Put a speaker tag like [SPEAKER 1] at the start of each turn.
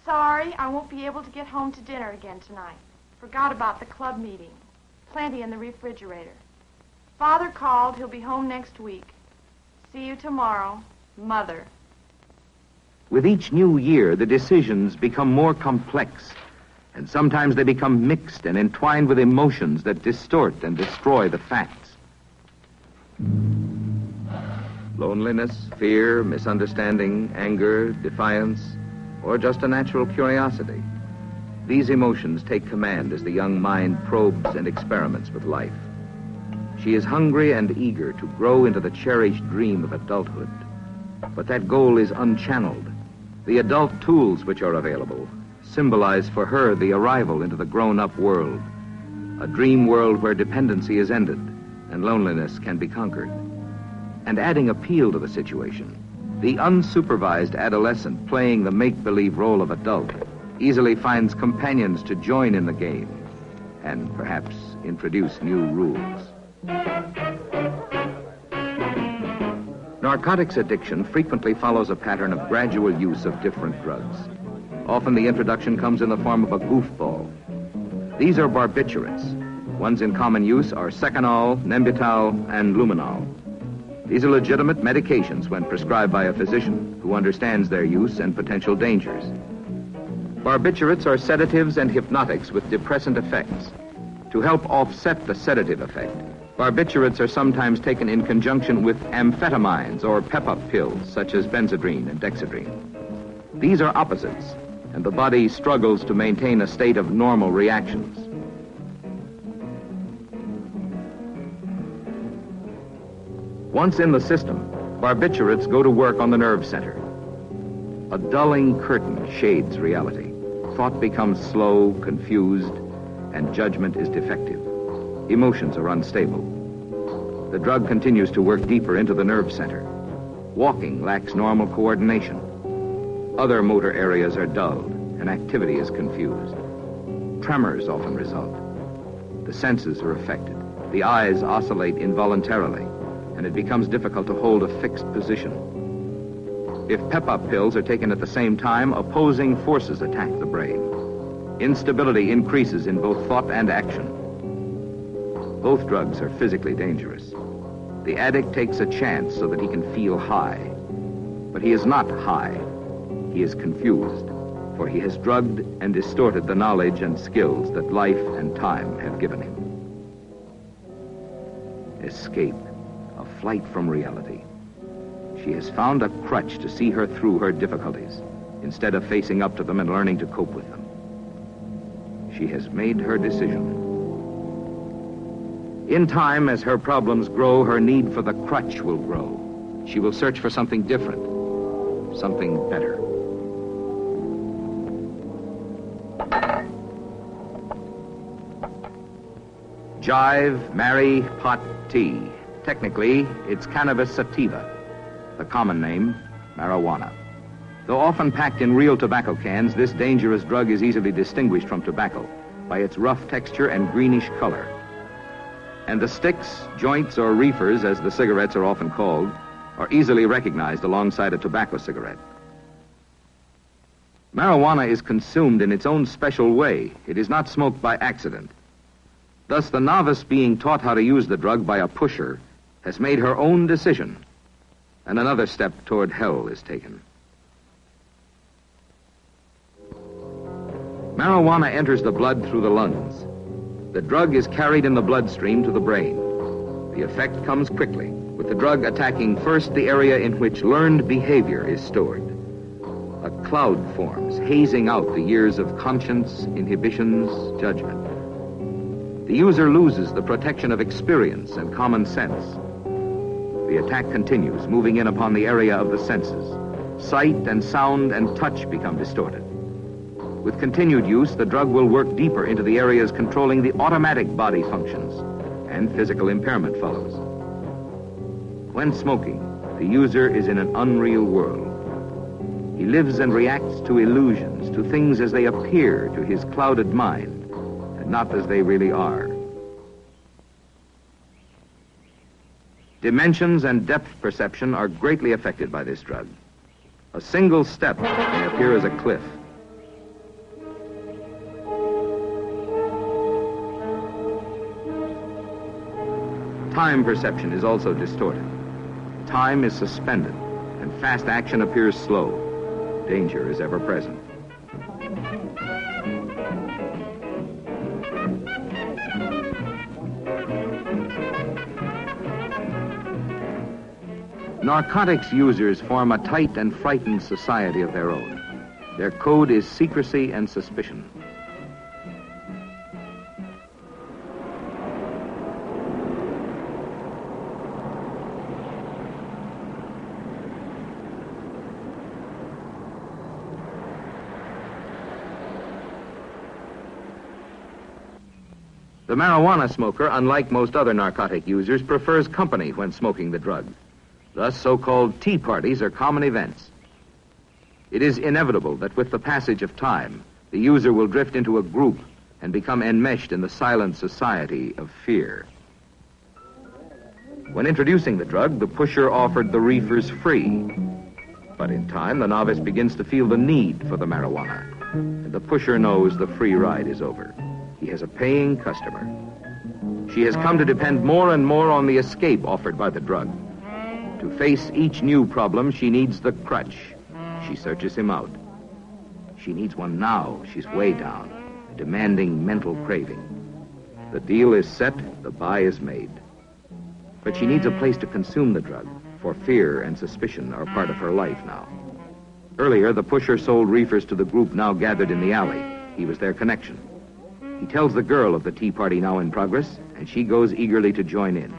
[SPEAKER 1] sorry I won't be able to get home to dinner again tonight. Forgot about the club meeting. Plenty in the refrigerator. Father called. He'll be home next week. See you tomorrow. Mother.
[SPEAKER 2] With each new year, the decisions become more complex, and sometimes they become mixed and entwined with emotions that distort and destroy the facts. Loneliness, fear, misunderstanding, anger, defiance, or just a natural curiosity. These emotions take command as the young mind probes and experiments with life. She is hungry and eager to grow into the cherished dream of adulthood. But that goal is unchanneled. The adult tools which are available symbolize for her the arrival into the grown-up world, a dream world where dependency is ended and loneliness can be conquered. And adding appeal to the situation, the unsupervised adolescent playing the make-believe role of adult easily finds companions to join in the game and perhaps introduce new rules. Narcotics addiction frequently follows a pattern of gradual use of different drugs. Often the introduction comes in the form of a goofball. These are barbiturates. Ones in common use are Seconal, Nembutal, and Luminol. These are legitimate medications when prescribed by a physician who understands their use and potential dangers. Barbiturates are sedatives and hypnotics with depressant effects. To help offset the sedative effect, barbiturates are sometimes taken in conjunction with amphetamines or pep-up pills such as Benzedrine and Dexedrine. These are opposites, and the body struggles to maintain a state of normal reactions. Once in the system, barbiturates go to work on the nerve center. A dulling curtain shades reality. Thought becomes slow, confused, and judgment is defective. Emotions are unstable. The drug continues to work deeper into the nerve center. Walking lacks normal coordination. Other motor areas are dulled, and activity is confused. Tremors often result. The senses are affected. The eyes oscillate involuntarily, and it becomes difficult to hold a fixed position. If pep-up pills are taken at the same time, opposing forces attack the brain. Instability increases in both thought and action. Both drugs are physically dangerous. The addict takes a chance so that he can feel high. But he is not high. He is confused, for he has drugged and distorted the knowledge and skills that life and time have given him. Escape, a flight from reality. She has found a crutch to see her through her difficulties, instead of facing up to them and learning to cope with them. She has made her decision. In time, as her problems grow, her need for the crutch will grow. She will search for something different, something better. Jive, marry, pot, tea. Technically, it's cannabis sativa. The common name, marijuana. Though often packed in real tobacco cans, this dangerous drug is easily distinguished from tobacco by its rough texture and greenish color. And the sticks, joints, or reefers, as the cigarettes are often called, are easily recognized alongside a tobacco cigarette. Marijuana is consumed in its own special way. It is not smoked by accident. Thus, the novice being taught how to use the drug by a pusher has made her own decision, and another step toward hell is taken. Marijuana enters the blood through the lungs. The drug is carried in the bloodstream to the brain. The effect comes quickly, with the drug attacking first the area in which learned behavior is stored. A cloud forms, hazing out the years of conscience, inhibitions, judgment. The user loses the protection of experience and common sense. The attack continues, moving in upon the area of the senses. Sight and sound and touch become distorted. With continued use, the drug will work deeper into the areas controlling the automatic body functions, and physical impairment follows. When smoking, the user is in an unreal world. He lives and reacts to illusions, to things as they appear to his clouded mind, and not as they really are. Dimensions and depth perception are greatly affected by this drug. A single step may appear as a cliff. time perception is also distorted. Time is suspended, and fast action appears slow. Danger is ever present. Narcotics users form a tight and frightened society of their own. Their code is secrecy and suspicion. The marijuana smoker, unlike most other narcotic users, prefers company when smoking the drug. Thus, so-called tea parties are common events. It is inevitable that with the passage of time, the user will drift into a group and become enmeshed in the silent society of fear. When introducing the drug, the pusher offered the reefers free. But in time, the novice begins to feel the need for the marijuana, and the pusher knows the free ride is over. He has a paying customer. She has come to depend more and more on the escape offered by the drug. To face each new problem, she needs the crutch. She searches him out. She needs one now. She's way down, demanding mental craving. The deal is set, the buy is made. But she needs a place to consume the drug, for fear and suspicion are part of her life now. Earlier, the pusher sold reefers to the group now gathered in the alley. He was their connection. He tells the girl of the tea party now in progress, and she goes eagerly to join in.